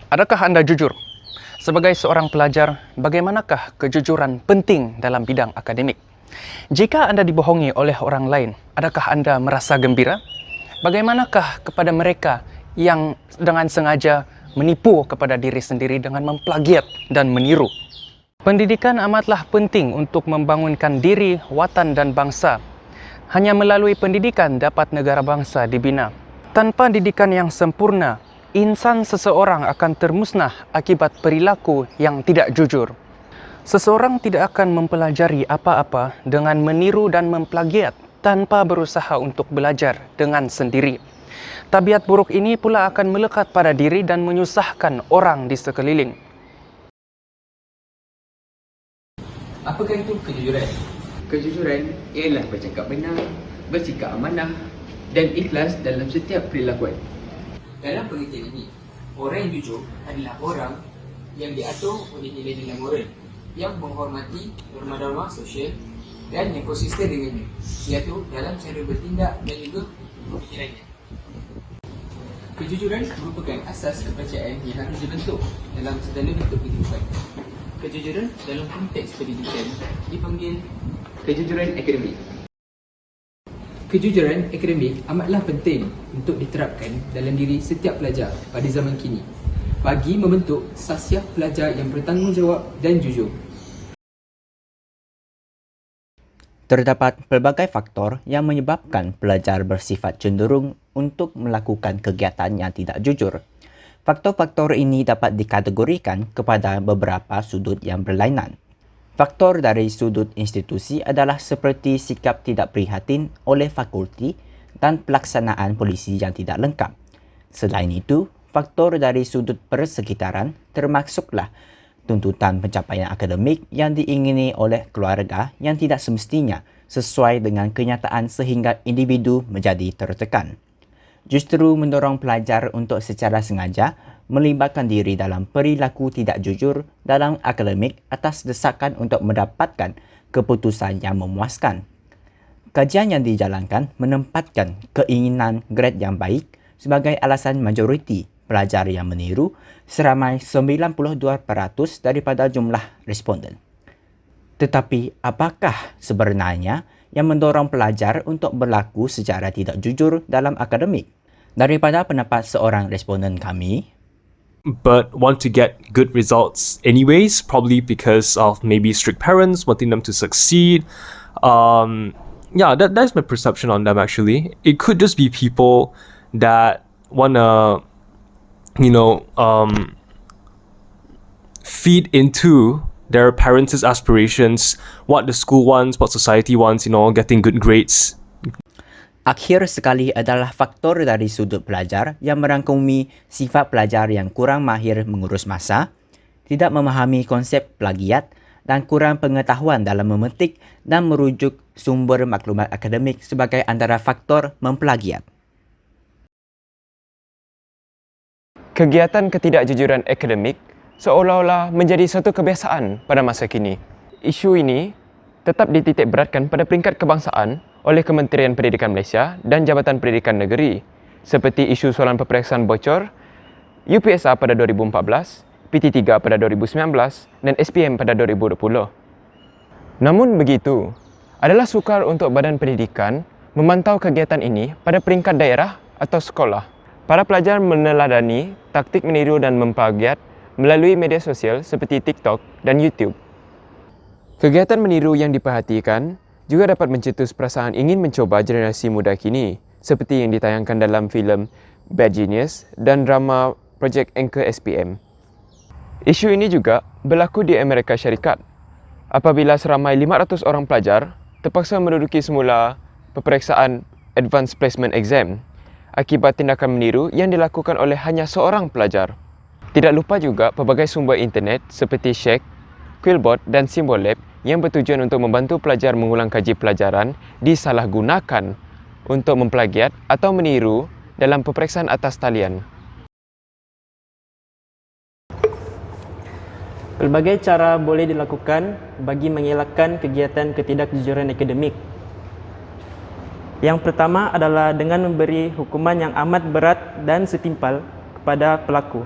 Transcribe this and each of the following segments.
Adakah Anda jujur? Sebagai seorang pelajar, bagaimanakah kejujuran penting dalam bidang akademik? Jika Anda dibohongi oleh orang lain, adakah Anda merasa gembira? Bagaimanakah kepada mereka yang dengan sengaja menipu kepada diri sendiri dengan memplagiat dan meniru? Pendidikan amatlah penting untuk membangunkan diri, watan dan bangsa. Hanya melalui pendidikan dapat negara bangsa dibina. Tanpa didikan yang sempurna, insan seseorang akan termusnah akibat perilaku yang tidak jujur. Seseorang tidak akan mempelajari apa-apa dengan meniru dan memplagiat tanpa berusaha untuk belajar dengan sendiri. Tabiat buruk ini pula akan melekat pada diri dan menyusahkan orang di sekeliling. Apakah itu kejujuran? Kejujuran ialah bercakap benar, bersikap amanah dan ikhlas dalam setiap perilakuan. Dalam pengertian ini, orang yang jujur adalah orang yang diatur oleh nilai-nilai moral, yang menghormati norma-norma sosial dan yang konsisten dengannya, iaitu dalam cara bertindak dan juga pemikirannya. Kejujuran merupakan asas kepercayaan yang harus dibentuk dalam segala bentuk kehidupan. Kejujuran dalam konteks pendidikan dipanggil kejujuran akademik. Kejujuran akademik amatlah penting untuk diterapkan dalam diri setiap pelajar pada zaman kini bagi membentuk sahsiah pelajar yang bertanggungjawab dan jujur. Terdapat pelbagai faktor yang menyebabkan pelajar bersifat cenderung untuk melakukan kegiatan yang tidak jujur. Faktor-faktor ini dapat dikategorikan kepada beberapa sudut yang berlainan. Faktor dari sudut institusi adalah seperti sikap tidak prihatin oleh fakulti dan pelaksanaan polisi yang tidak lengkap. Selain itu, faktor dari sudut persekitaran termasuklah tuntutan pencapaian akademik yang diingini oleh keluarga yang tidak semestinya sesuai dengan kenyataan sehingga individu menjadi tertekan. Justru mendorong pelajar untuk secara sengaja melibatkan diri dalam perilaku tidak jujur dalam akademik atas desakan untuk mendapatkan keputusan yang memuaskan. Kajian yang dijalankan menempatkan keinginan grade yang baik sebagai alasan majoriti pelajar yang meniru seramai 92% daripada jumlah responden. Tetapi apakah sebenarnya yang mendorong pelajar untuk berlaku secara tidak jujur dalam akademik? Daripada pendapat seorang responden kami, but want to get good results anyways, probably because of maybe strict parents wanting them to succeed. That's my perception on them actually. It could just be people that wanna, feed into their parents' aspirations, what the school wants, what society wants, getting good grades. akhir sekali adalah faktor dari sudut pelajar yang merangkumi sifat pelajar yang kurang mahir mengurus masa, tidak memahami konsep plagiat dan kurang pengetahuan dalam memetik dan merujuk sumber maklumat akademik sebagai antara faktor memplagiat. Kegiatan ketidakjujuran akademik seolah-olah menjadi satu kebiasaan pada masa kini. Isu ini tetap dititik beratkan pada peringkat kebangsaan oleh Kementerian Pendidikan Malaysia dan Jabatan Pendidikan Negeri seperti isu soalan peperiksaan bocor, UPSR pada 2014, PT3 pada 2019 dan SPM pada 2020. Namun begitu, adalah sukar untuk Badan Pendidikan memantau kegiatan ini pada peringkat daerah atau sekolah. Para pelajar meneladani taktik meniru dan memplagiat melalui media sosial seperti TikTok dan YouTube. Kegiatan meniru yang diperhatikan juga dapat mencetus perasaan ingin mencoba generasi muda kini, seperti yang ditayangkan dalam filem Bad Genius dan drama Project Anchor SPM. Isu ini juga berlaku di Amerika Syarikat, apabila seramai 500 orang pelajar terpaksa menduduki semula peperiksaan Advanced Placement Exam akibat tindakan meniru yang dilakukan oleh hanya seorang pelajar. Tidak lupa juga pelbagai sumber internet seperti Shake, Quillbot dan Symbolab yang bertujuan untuk membantu pelajar mengulang kaji pelajaran disalahgunakan untuk memplagiat atau meniru dalam peperiksaan atas talian. Pelbagai cara boleh dilakukan bagi mengelakkan kegiatan ketidakjujuran akademik. Yang pertama adalah dengan memberi hukuman yang amat berat dan setimpal kepada pelaku.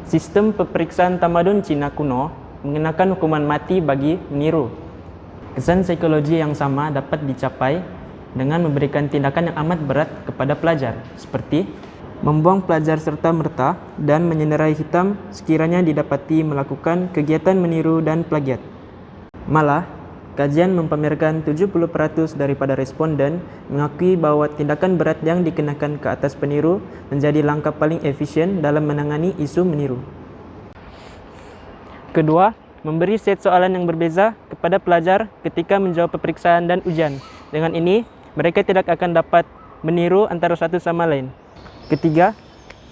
Sistem peperiksaan tamadun Cina kuno mengenakan hukuman mati bagi meniru. Kesan psikologi yang sama dapat dicapai dengan memberikan tindakan yang amat berat kepada pelajar, seperti membuang pelajar serta-merta dan menyenderai hitam sekiranya didapati melakukan kegiatan meniru dan plagiat. Malah, kajian mempamerkan 70% daripada responden mengakui bahawa tindakan berat yang dikenakan ke atas peniru menjadi langkah paling efisien dalam menangani isu meniru. Kedua, memberi set soalan yang berbeza kepada pelajar ketika menjawab peperiksaan dan ujian. Dengan ini, mereka tidak akan dapat meniru antara satu sama lain. Ketiga,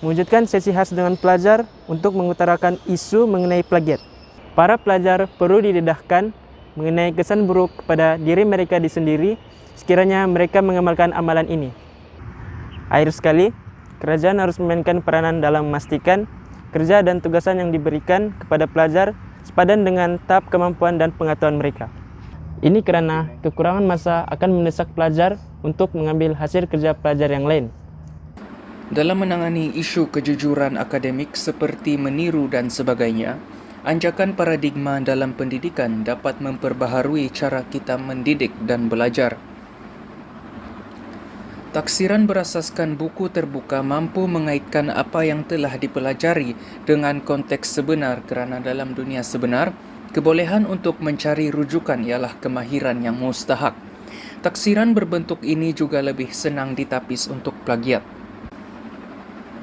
mewujudkan sesi khas dengan pelajar untuk mengutarakan isu mengenai plagiat. Para pelajar perlu didedahkan mengenai kesan buruk kepada diri mereka sendiri sekiranya mereka mengamalkan amalan ini. Akhir sekali, kerajaan harus memainkan peranan dalam memastikan kerja dan tugasan yang diberikan kepada pelajar sepadan dengan tahap kemampuan dan pengetahuan mereka. Ini kerana kekurangan masa akan mendesak pelajar untuk mengambil hasil kerja pelajar yang lain. Dalam menangani isu kejujuran akademik seperti meniru dan sebagainya, anjakan paradigma dalam pendidikan dapat memperbaharui cara kita mendidik dan belajar. Taksiran berasaskan buku terbuka mampu mengaitkan apa yang telah dipelajari dengan konteks sebenar kerana dalam dunia sebenar, kebolehan untuk mencari rujukan ialah kemahiran yang mustahak. Taksiran berbentuk ini juga lebih senang ditapis untuk plagiat.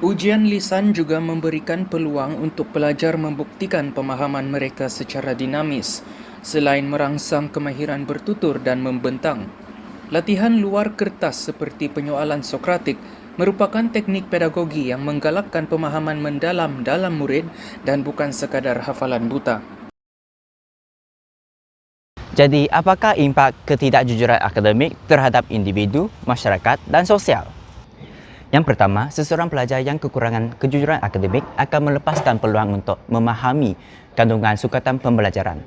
Ujian lisan juga memberikan peluang untuk pelajar membuktikan pemahaman mereka secara dinamis, selain merangsang kemahiran bertutur dan membentang. Latihan luar kertas seperti penyoalan Sokratik merupakan teknik pedagogi yang menggalakkan pemahaman mendalam dalam murid dan bukan sekadar hafalan buta. Jadi, apakah impak ketidakjujuran akademik terhadap individu, masyarakat dan sosial? Yang pertama, seseorang pelajar yang kekurangan kejujuran akademik akan melepaskan peluang untuk memahami kandungan sukatan pembelajaran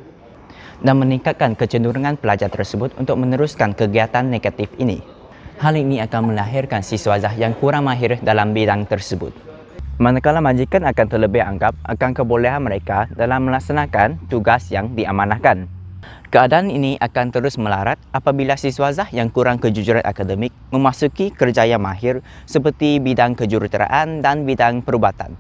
dan meningkatkan kecenderungan pelajar tersebut untuk meneruskan kegiatan negatif ini. Hal ini akan melahirkan siswazah yang kurang mahir dalam bidang tersebut. Manakala majikan akan terlebih anggap akan kebolehan mereka dalam melaksanakan tugas yang diamanahkan. Keadaan ini akan terus melarat apabila siswazah yang kurang kejujuran akademik memasuki kerjaya mahir seperti bidang kejuruteraan dan bidang perubatan.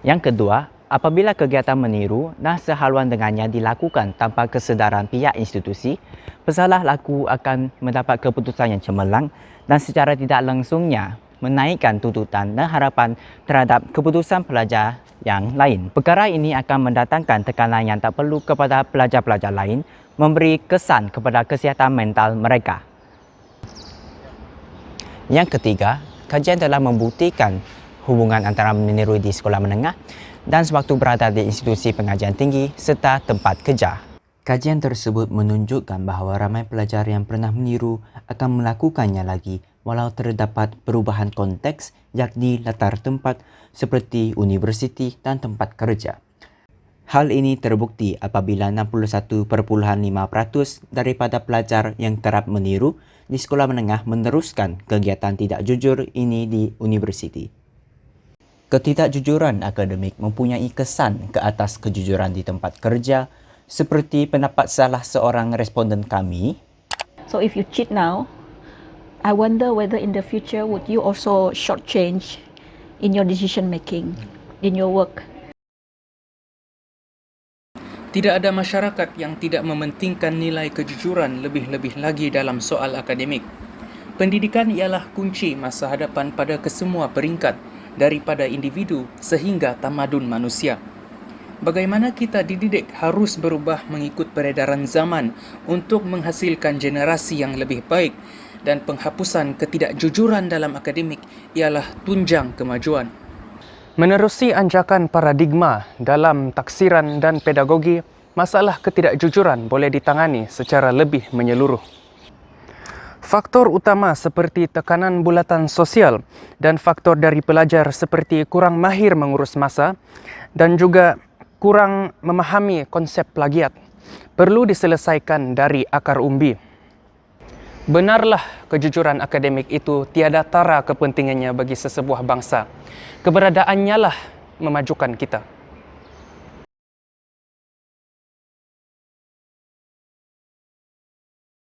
Yang kedua, apabila kegiatan meniru dan sehaluan dengannya dilakukan tanpa kesedaran pihak institusi, pesalah laku akan mendapat keputusan yang cemerlang dan secara tidak langsungnya menaikkan tuntutan dan harapan terhadap keputusan pelajar yang lain. Perkara ini akan mendatangkan tekanan yang tak perlu kepada pelajar-pelajar lain, memberi kesan kepada kesihatan mental mereka. Yang ketiga, kajian telah membuktikan hubungan antara meniru di sekolah menengah dan sewaktu berada di institusi pengajian tinggi serta tempat kerja. Kajian tersebut menunjukkan bahawa ramai pelajar yang pernah meniru akan melakukannya lagi walau terdapat perubahan konteks yakni latar tempat seperti universiti dan tempat kerja. Hal ini terbukti apabila 61.5% daripada pelajar yang kerap meniru di sekolah menengah meneruskan kegiatan tidak jujur ini di universiti. Ketidakjujuran akademik mempunyai kesan ke atas kejujuran di tempat kerja, seperti pendapat salah seorang responden kami. So if you cheat now, I wonder whether in the future would you also shortchange in your decision making, in your work. Tidak ada masyarakat yang tidak mementingkan nilai kejujuran lebih-lebih lagi dalam soal akademik. Pendidikan ialah kunci masa hadapan pada kesemua peringkat, daripada individu sehingga tamadun manusia. Bagaimana kita dididik harus berubah mengikut peredaran zaman untuk menghasilkan generasi yang lebih baik, dan penghapusan ketidakjujuran dalam akademik ialah tunjang kemajuan. Menerusi anjakan paradigma dalam taksiran dan pedagogi, masalah ketidakjujuran boleh ditangani secara lebih menyeluruh. Faktor utama seperti tekanan bulatan sosial dan faktor dari pelajar seperti kurang mahir mengurus masa dan juga kurang memahami konsep plagiat perlu diselesaikan dari akar umbi. Benarlah kejujuran akademik itu tiada tara kepentingannya bagi sesebuah bangsa. Keberadaannya lah memajukan kita.